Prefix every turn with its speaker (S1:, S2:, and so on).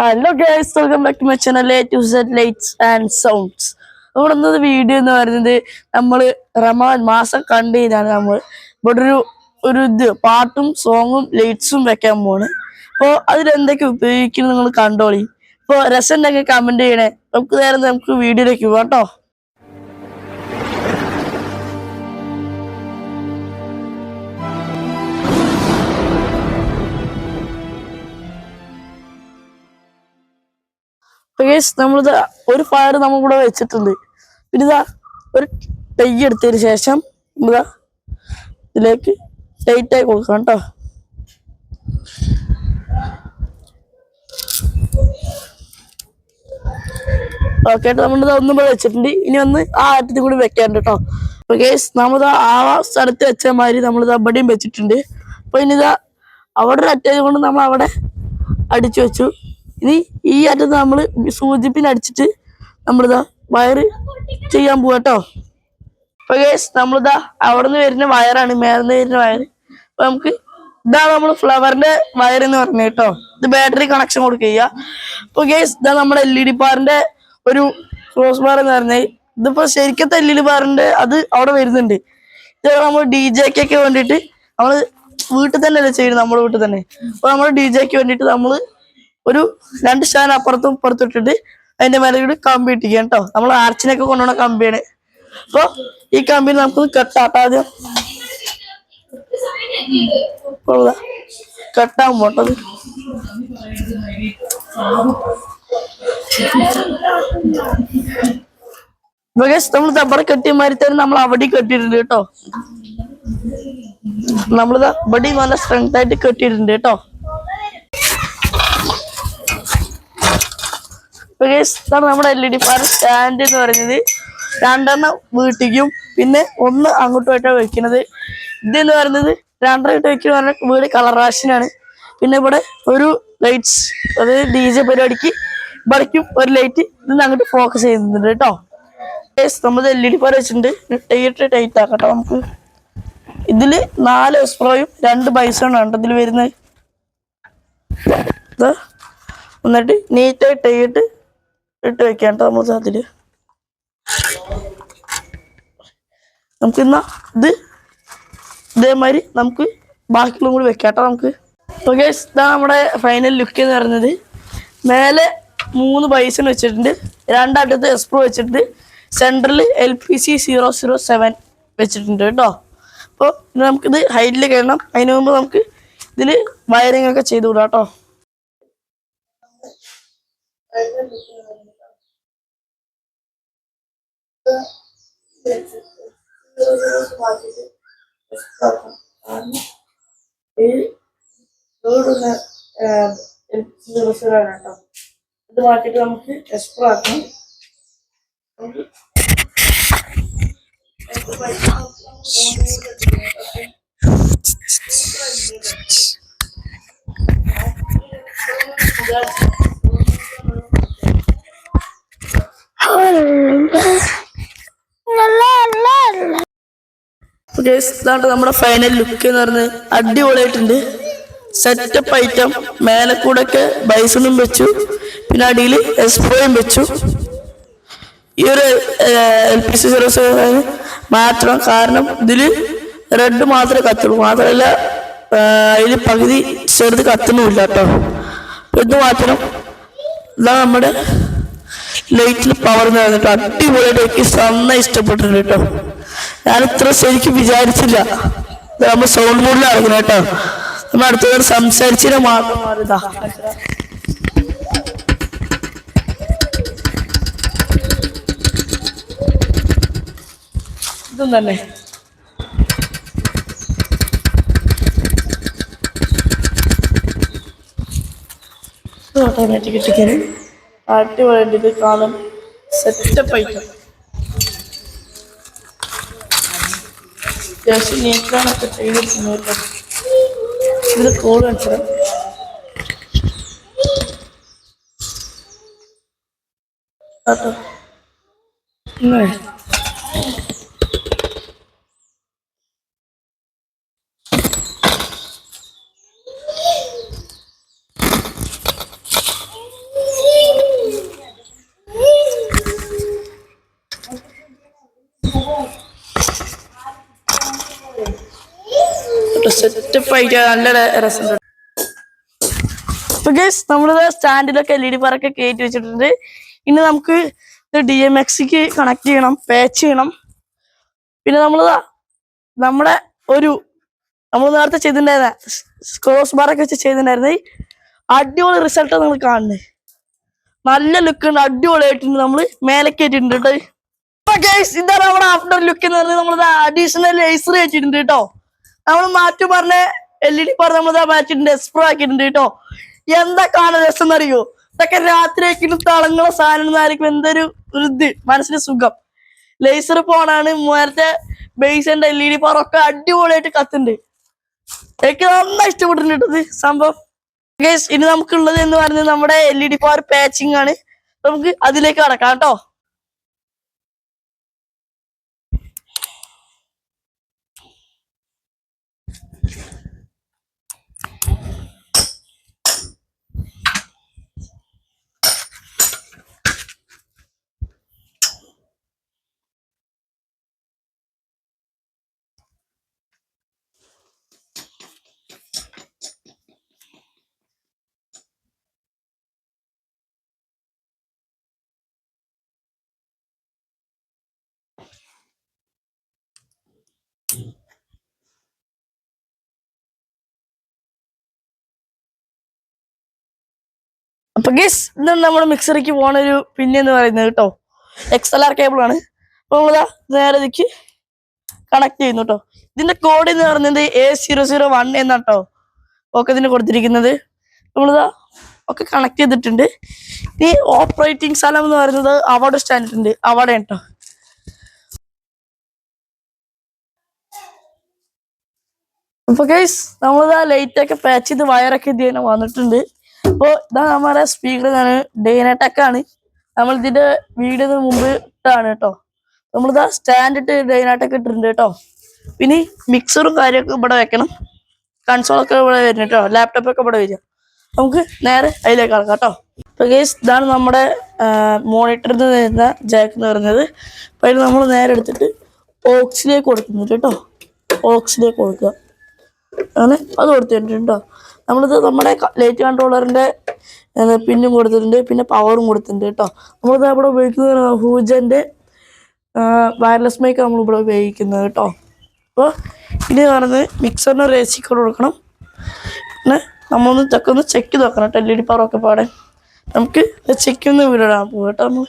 S1: Hello guys, welcome back to my channel A to Z Lights and Sounds. നമ്മുടെ ഇന്നത്തെ video എന്ന് പറയുന്നത് നമ്മള് റമദാൻ മാസം കണ്ടു കഴിഞ്ഞാൽ നമ്മൾ ഇവിടെ ഒരു പാട്ടും സോങ്ങും ലൈറ്റ്സും വെക്കാൻ പോണ്. അപ്പോൾ അതിലെന്തൊക്കെ ഉപയോഗിക്കുന്നത് നിങ്ങൾ കണ്ടോളി. അപ്പോൾ രസം ഉണ്ടെങ്കിൽ കമന്റ് ചെയ്യണേ. നമുക്ക് വീഡിയോയിലേക്ക് പോകാം കേട്ടോ. നമ്മളിത് ഒരു ഫയർ നമ്മളിവിടെ വെച്ചിട്ടുണ്ട്. പിന്നെ ഇതാ ഒരു ടൈ എടുത്തതിന് ശേഷം നമ്മളിതാ ഇതിലേക്ക് ടൈറ്റായി കൊടുക്കണം കേട്ടോ. ഓക്കെ, നമ്മളിതാ ഒന്നും ഇവിടെ വെച്ചിട്ടുണ്ട്. ഇനി ഒന്ന് ആ അറ്റത്തും കൂടി വെക്കാണ്ട് കേട്ടോ. അപ്പൊ ഗേസ് നമ്മളിതാ ആ സ്ഥലത്ത് വെച്ച മാതിരി നമ്മളിതാ ഇവിടെയും വെച്ചിട്ടുണ്ട്. അപ്പൊ ഇനിതാ അവിടെ ഒരു അറ്റം കൊണ്ട് നമ്മൾ അവിടെ അടിച്ചു വെച്ചു. ഇനി ഈ അറ്റത്ത് നമ്മൾ സൂചിപ്പിന് അടിച്ചിട്ട് നമ്മളിതാ വയറ് ചെയ്യാൻ പോവാട്ടോ. അപ്പൊ ഗേസ് നമ്മളിതാ അവിടെ നിന്ന് വരുന്ന വയറാണ്, മേലെന്ന് വരുന്ന വയറ്. അപ്പൊ നമുക്ക് ഇതാണ് നമ്മൾ ഫ്ലവറിന്റെ വയർ എന്ന് പറഞ്ഞ കേട്ടോ. ഇത് ബാറ്ററി കണക്ഷൻ കൊടുക്കുക. അപ്പൊ ഗേസ് ഇതാ നമ്മുടെ LED ബാറിന്റെ ഒരു ക്രോസ് ബാർ എന്ന് പറഞ്ഞാൽ ഇതിപ്പോ ശരിക്കത്തെ LED ബാറിന്റെ അത് അവിടെ വരുന്നുണ്ട്. ഇത് നമ്മൾ DJക്കൊക്കെ വേണ്ടിയിട്ട് നമ്മള് വീട്ടിൽ തന്നെ അല്ലേ ചെയ്യുന്നത്, നമ്മുടെ വീട്ടിൽ തന്നെ. അപ്പൊ നമ്മൾ DJക്ക് വേണ്ടിയിട്ട് നമ്മള് ഒരു 2 സ്റ്റാൻഡ് അപ്പുറത്തും ഇപ്പുറത്തും ഇട്ടിട്ട് അതിന്റെ മേലെ കൂടി കമ്പി ഇട്ടിരിക്കുക കേട്ടോ. നമ്മൾ ആർച്ചിനൊക്കെ കൊണ്ടുപോകുന്ന കമ്പിയാണ്. അപ്പൊ ഈ കമ്പി നമുക്ക് കെട്ടാട്ടോ. ആദ്യം കെട്ടാൻ പോട്ടത്. നമ്മൾ തബറ കെട്ടിയ മാതിരി തന്നെ നമ്മൾ അവിടെ കെട്ടിയിട്ടുണ്ട് കേട്ടോ. നമ്മളിതാ ഇവിടെ നല്ല സ്ട്രെങ്ത് ആയിട്ട് കെട്ടിയിട്ടുണ്ട് കേട്ടോ. ഇതാണ് നമ്മുടെ LED ഫാൻ സ്റ്റാൻഡ് എന്ന് പറയുന്നത്. 2 വീട്ടിക്കും പിന്നെ 1 അങ്ങോട്ടുമായിട്ടാണ് വെക്കുന്നത്. ഇതെന്ന് പറയുന്നത് 2 വെക്കുന്ന പറഞ്ഞാൽ വീട് കളർ റാഷനാണ്. പിന്നെ ഇവിടെ ഒരു ലൈറ്റ്സ്, അതായത് DJ പരിപാടിക്ക് ഇവിടേക്കും ഒരു ലൈറ്റ് ഇതിന് അങ്ങോട്ട് ഫോക്കസ് ചെയ്യുന്നുണ്ട് കേട്ടോ. നമ്മൾ LED ഫാൻ വെച്ചിട്ടുണ്ട്. ടൈറ്റ് ആക്കട്ടോ. നമുക്ക് ഇതില് 4 സ്പ്രോയും 2 ബൈസോണാണ് ഇതിൽ വരുന്നത്. എന്നിട്ട് നീറ്റായി ടൈറ്റ് ഇട്ട് വെക്കാം കേട്ടോ. നമ്മൾ അതില് നമുക്ക് ഇന്നാ ഇത് ഇതേമാതിരി നമുക്ക് ബാക്കിയുള്ള കൂടി വെക്കാം കേട്ടോ. നമുക്ക് ഓക്കെ, ഇതാണ് നമ്മുടെ ഫൈനൽ ലുക്ക് എന്ന് പറയുന്നത്. മേലെ 3 ബൈസൺ വെച്ചിട്ടുണ്ട്, 2 അറ്റത്ത് എസ്പ്രോ വെച്ചിട്ടുണ്ട്, സെൻട്രൽ LPC 007 വെച്ചിട്ടുണ്ട് കേട്ടോ. അപ്പോൾ ഇനി നമുക്കിത് ഹൈറ്റിൽ കയറണം. അതിന് മുമ്പ് നമുക്ക് ഇതിൽ വയറിംഗ് ഒക്കെ ചെയ്ത് വിടാം കേട്ടോ. ഇത് മാറ്റിട്ട് നമുക്ക് എക്സ്ട്രാ ആക്കണം. ഇതാണ് നമ്മുടെ ഫൈനൽ ലുക്ക് എന്ന് പറഞ്ഞത്. അടിപൊളിയായിട്ടുണ്ട്, സെറ്റപ്പ് ഐറ്റം. മേലെ കൂടെ ഒക്കെ ബൈസണും വെച്ചു, പിന്നെ അടിയിൽ എസ്പ്രോയും വെച്ചു. ഈ ഒരു LPC 007 മാത്രം, കാരണം ഇതില് റെഡ് മാത്രമേ കത്തുള്ളൂ, മാത്രമല്ല അതിൽ പകുതി ചെറുത് കത്തുന്നുമില്ല കേട്ടോ. ഇത് മാത്രം. ഇതാണ് നമ്മുടെ ലൈറ്റിൽ പവർ നടന്നിട്ട് അടിപൊളിയായിട്ട് എനിക്ക് നന്നായി ഇഷ്ടപ്പെട്ടിട്ടുണ്ട് കേട്ടോ. ഞാൻ ഇത്ര ശരിക്കും വിചാരിച്ചില്ല. നമ്മൾ സൗണ്ട് മോഡിൽ ഇറങ്ങുന്നത് കേട്ടോ. നമ്മൾ അടുത്തത് സംസാരിച്ചിട്ട് മാത്രം മാറിയതാ. ഇതും തന്നെ ഓട്ടോമാറ്റിക് ഇട്ടിക്കാന് അടിപൊളിയായിട്ട് ഇത് കാണാൻ സെറ്റപ്പ് ഐറ്റം. അത്യാവശ്യം നീറ്റാണൊക്കെ ചെയ്തിട്ടുണ്ട്. ഇതിൽ കോഡ് കാണിച്ചത് കേട്ടോ. സെറ്റപ്പ് ആയിട്ട് നല്ല രസമുണ്ട്. അപ്പൊ ഗൈസ് നമ്മളിത് സ്റ്റാൻഡിലൊക്കെ LED ബാറൊക്കെ കയറ്റി വെച്ചിട്ടുണ്ട്. ഇനി നമുക്ക് ഇത് DMXക്ക് കണക്ട് ചെയ്യണം, പാച്ച് ചെയ്യണം. പിന്നെ നമ്മുടെ നമ്മൾ നേരത്തെ ചെയ്തിട്ടുണ്ടായിരുന്ന ക്രോസ് ബാറൊക്കെ വെച്ച് ചെയ്തിട്ടുണ്ടായിരുന്നത് അടിപൊളി റിസൾട്ട് നിങ്ങൾ കാണുന്നത്. നല്ല ലുക്ക് ഉണ്ട്, അടിപൊളിയായിട്ടുണ്ട്. നമ്മള് മേലെ കയറ്റിട്ടുണ്ട് കേട്ടോ. അപ്പൊ ഗൈസ് ഇതാണ് നമ്മുടെ ആഫ്റ്റർ ലുക്ക് എന്ന് പറഞ്ഞാൽ നമ്മൾ അഡീഷണൽ ലേസർ വെച്ചിട്ടുണ്ട് കേട്ടോ. നമ്മൾ മാറ്റി പറഞ്ഞ LED പറഞ്ഞ നമ്മളിതാ മാറ്റിട്ടുണ്ട്, എക്സ്പ്രോ ആക്കിയിട്ടുണ്ട് കേട്ടോ. എന്താ കാണാൻ രസം എന്നറിയോ? ഇതൊക്കെ രാത്രിയൊക്കെ തിളങ്ങുന്ന സാധനം ആയിരിക്കും. എന്തൊരു ഇത് മനസ്സിന് സുഖം. ലേസർ പോണാണ്. നേരത്തെ ബേസിന്റെ LED പവറൊക്കെ അടിപൊളിയായിട്ട് കത്തുണ്ട്. എനിക്ക് നന്നായി ഇഷ്ടപ്പെട്ടിട്ടുണ്ട് ഇത് സംഭവം. ഗൈസ് ഇനി നമുക്കുള്ളത് എന്ന് പറയുന്നത് നമ്മുടെ LED പവർ പാച്ചിങ് ആണ്. നമുക്ക് അതിലേക്ക് കടക്കാം കേട്ടോ. അപ്പൊ ഗൈസ് ഇതാണ് നമ്മുടെ മിക്സറിക്ക് പോണ ഒരു പിന്നെന്ന് പറയുന്നത് കേട്ടോ. XLR കേബിൾ ആണ്. അപ്പൊ നമ്മളിതാ നേരെ ഇതിക്ക് കണക്ട് ചെയ്യുന്നു കേട്ടോ. ഇതിന്റെ കോഡ് എന്ന് പറയുന്നത് A001 എന്നാട്ടോ ഒക്കെ ഇതിന് കൊടുത്തിരിക്കുന്നത്. നമ്മളിതാ ഒക്കെ കണക്ട് ചെയ്തിട്ടുണ്ട്. ഈ ഓപ്പറേറ്റിംഗ് സ്ഥലം എന്ന് പറയുന്നത് അവിടെ സ്റ്റാൻഡിട്ടുണ്ട്, അവിടെ കേട്ടോ. അപ്പൊ ഗൈസ് നമ്മളിതാ ലൈറ്റ് ഒക്കെ പാച്ച് ചെയ്ത് വയറൊക്കെ ഇത് തന്നെ വന്നിട്ടുണ്ട്. അപ്പൊ ഇതാ നമ്മുടെ സ്പീക്കർ ഡൈനാടെക് ആണ്. നമ്മൾ ഇതിന്റെ വീഡിയോ മുമ്പ് ഇട്ടാണ് കേട്ടോ. നമ്മളിതാ സ്റ്റാൻഡ് ഇട്ട് ഡൈനാടെക് ഇട്ടിട്ടുണ്ട് കേട്ടോ. പിന്നെ മിക്സറും കാര്യമൊക്കെ ഇവിടെ വെക്കണം. കൺസോളൊക്കെ ഇവിടെ വരുന്നത് കേട്ടോ. ലാപ്ടോപ്പൊക്കെ ഇവിടെ വരിക. നമുക്ക് നേരെ അതിലേക്ക് കടക്കാം കേട്ടോ. അപ്പൊ ഗൈസ് ഇതാണ് നമ്മുടെ മോണിറ്ററിൽ നിന്ന് വരുന്ന ജാക്ക് എന്ന് പറയുന്നത്. അപ്പൊ അതിന് നമ്മൾ നേരെ എടുത്തിട്ട് ഓക്സിലേക്ക് കൊടുക്കുന്നുണ്ട് കേട്ടോ. ഓക്സിലേക്ക് കൊടുക്കുക. അങ്ങനെ അത് കൊടുത്തിട്ടുണ്ടോ. നമ്മളിത് നമ്മുടെ ലൈറ്റ് കൺട്രോളറിന്റെ പിന്നും കൊടുത്തിട്ടുണ്ട്, പിന്നെ പവറും കൊടുത്തിട്ടുണ്ട് കേട്ടോ. നമ്മളിത് ഇവിടെ ഉപയോഗിക്കുന്ന ഹൂജന്റെ വയർലെസ് മൈക്ക് നമ്മൾ ഇവിടെ ഉപയോഗിക്കുന്നത് കേട്ടോ. അപ്പോൾ ഇനി പറഞ്ഞത് മിക്സറിന് ഒരു AC കോഡ് കൊടുക്കണം. പിന്നെ നമ്മളൊന്ന് ഇതൊക്കെ ഒന്ന് ചെക്ക് ചെയ്ത് നോക്കണം കേട്ടോ. LED പവറൊക്കെ പാടെ നമുക്ക് ചെക്ക് ഒന്ന് വിടാൻ പോകും കേട്ടോ. നമ്മൾ